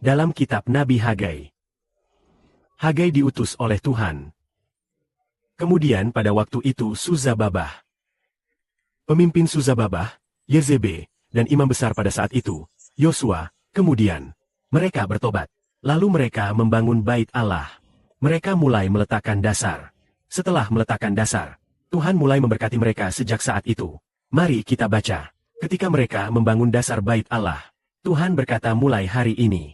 Dalam kitab Nabi Hagai. Hagai diutus oleh Tuhan. Kemudian pada waktu itu Suzababah, pemimpin Suzababah, Yezebe, dan imam besar pada saat itu, Yosua, kemudian mereka bertobat. Lalu mereka membangun bait Allah. Mereka mulai meletakkan dasar. Setelah meletakkan dasar, Tuhan mulai memberkati mereka sejak saat itu. Mari kita baca. Ketika mereka membangun dasar bait Allah, Tuhan berkata mulai hari ini,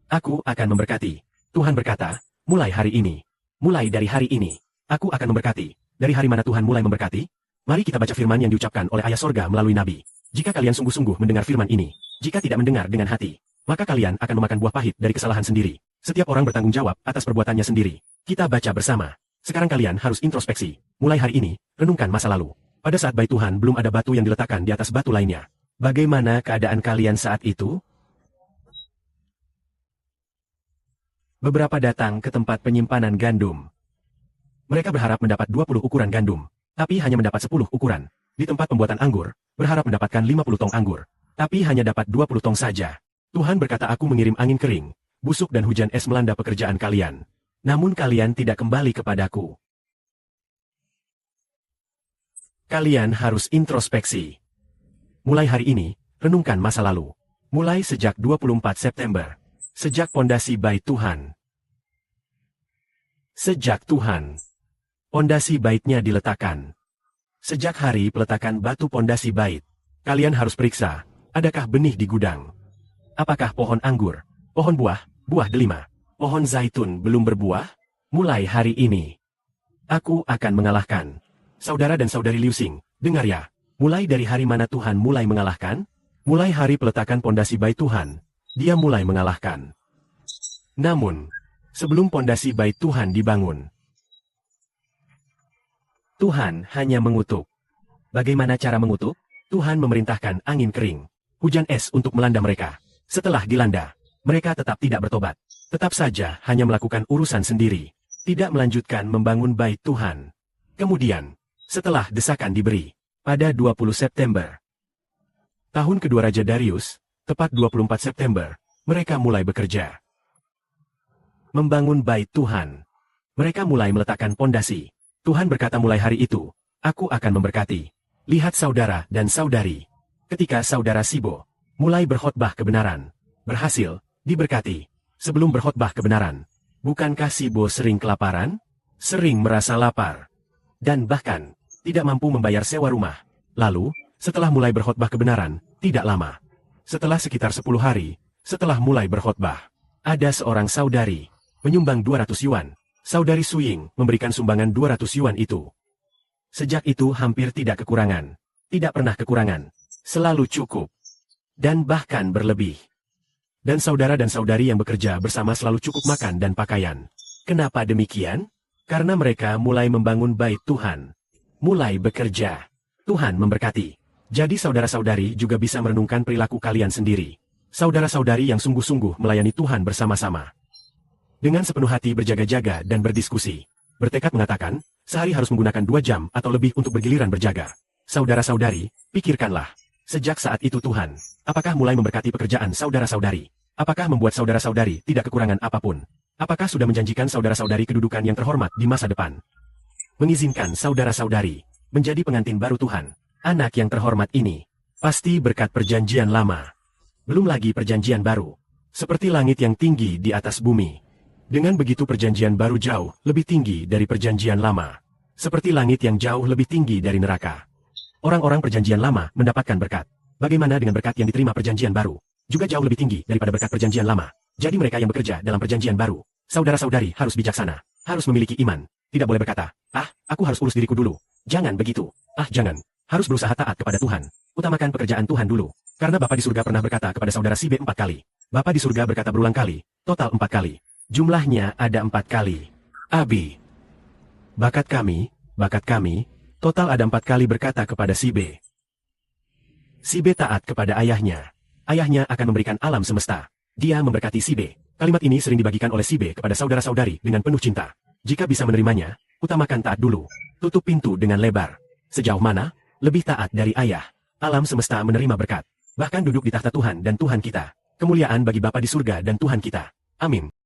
aku akan memberkati. Tuhan berkata, mulai hari ini. Mulai dari hari ini, aku akan memberkati. Dari hari mana Tuhan mulai memberkati? Mari kita baca firman yang diucapkan oleh Ayah Sorga melalui Nabi. Jika kalian sungguh-sungguh mendengar firman ini, jika tidak mendengar dengan hati, maka kalian akan memakan buah pahit dari kesalahan sendiri. Setiap orang bertanggung jawab atas perbuatannya sendiri. Kita baca bersama. Sekarang kalian harus introspeksi. Mulai hari ini, renungkan masa lalu. Pada saat bait Tuhan belum ada batu yang diletakkan di atas batu lainnya. Bagaimana keadaan kalian saat itu? Beberapa datang ke tempat penyimpanan gandum. Mereka berharap mendapat 20 ukuran gandum, tapi hanya mendapat 10 ukuran. Di tempat pembuatan anggur, berharap mendapatkan 50 tong anggur, tapi hanya dapat 20 tong saja. Tuhan berkata, aku mengirim angin kering, busuk dan hujan es melanda pekerjaan kalian. Namun kalian tidak kembali kepadaku. Kalian harus introspeksi. Mulai hari ini, renungkan masa lalu. Mulai sejak 24 September. Sejak pondasi bait Tuhan. Sejak Tuhan, pondasi baitnya diletakkan. Sejak hari peletakan batu pondasi bait, kalian harus periksa, adakah benih di gudang? Apakah pohon anggur, pohon buah, buah delima, pohon zaitun belum berbuah? Mulai hari ini, aku akan mengalahkan. Saudara dan saudari Liusing, dengar ya, mulai dari hari mana Tuhan mulai mengalahkan? Mulai hari peletakan pondasi bait Tuhan. Dia mulai mengalahkan. Namun, sebelum pondasi bait Tuhan dibangun, Tuhan hanya mengutuk. Bagaimana cara mengutuk? Tuhan memerintahkan angin kering, hujan es untuk melanda mereka. Setelah dilanda, mereka tetap tidak bertobat. Tetap saja hanya melakukan urusan sendiri. Tidak melanjutkan membangun bait Tuhan. Kemudian, setelah desakan diberi, pada 20 September, tahun kedua Raja Darius, tepat 24 September, mereka mulai bekerja. Membangun bait Tuhan. Mereka mulai meletakkan pondasi. Tuhan berkata mulai hari itu, aku akan memberkati. Lihat saudara dan saudari. Ketika saudara Sibo mulai berkhotbah kebenaran, berhasil, diberkati. Sebelum berkhotbah kebenaran, bukankah Sibo sering kelaparan? Sering merasa lapar. Dan bahkan, tidak mampu membayar sewa rumah. Lalu, setelah mulai berkhotbah kebenaran, tidak lama. Setelah sekitar 10 hari, setelah mulai berkhotbah, ada seorang saudari, menyumbang 200 yuan. Saudari Suying memberikan sumbangan 200 yuan itu. Sejak itu hampir tidak kekurangan. Tidak pernah kekurangan. Selalu cukup. Dan bahkan berlebih. Dan saudara dan saudari yang bekerja bersama selalu cukup makan dan pakaian. Kenapa demikian? Karena mereka mulai membangun bait Tuhan. Mulai bekerja. Tuhan memberkati. Jadi saudara-saudari juga bisa merenungkan perilaku kalian sendiri. Saudara-saudari yang sungguh-sungguh melayani Tuhan bersama-sama. Dengan sepenuh hati berjaga-jaga dan berdiskusi. Bertekad mengatakan, sehari harus menggunakan 2 jam atau lebih untuk bergiliran berjaga. Saudara-saudari, pikirkanlah. Sejak saat itu Tuhan, apakah mulai memberkati pekerjaan saudara-saudari? Apakah membuat saudara-saudari tidak kekurangan apapun? Apakah sudah menjanjikan saudara-saudari kedudukan yang terhormat di masa depan? Mengizinkan saudara-saudari menjadi pengantin baru Tuhan. Anak yang terhormat ini, pasti berkat perjanjian lama. Belum lagi perjanjian baru. Seperti langit yang tinggi di atas bumi. Dengan begitu perjanjian baru jauh lebih tinggi dari perjanjian lama. Seperti langit yang jauh lebih tinggi dari neraka. Orang-orang perjanjian lama mendapatkan berkat. Bagaimana dengan berkat yang diterima perjanjian baru? Juga jauh lebih tinggi daripada berkat perjanjian lama. Jadi mereka yang bekerja dalam perjanjian baru, saudara-saudari harus bijaksana. Harus memiliki iman. Tidak boleh berkata, aku harus urus diriku dulu. Jangan begitu. Jangan. Harus berusaha taat kepada Tuhan. Utamakan pekerjaan Tuhan dulu. Karena Bapa di surga pernah berkata kepada saudara Sibe 4 kali. Bapa di surga berkata berulang kali, total 4 kali. Jumlahnya ada 4 kali. Abi. Bakat kami, total ada 4 kali berkata kepada Sibe. Sibe taat kepada ayahnya. Ayahnya akan memberikan alam semesta. Dia memberkati Sibe. Kalimat ini sering dibagikan oleh Sibe kepada saudara-saudari dengan penuh cinta. Jika bisa menerimanya, utamakan taat dulu. Tutup pintu dengan lebar. Sejauh mana? Lebih taat dari ayah. Alam semesta menerima berkat. Bahkan duduk di tahta Tuhan dan Tuhan kita. Kemuliaan bagi Bapa di surga dan Tuhan kita. Amin.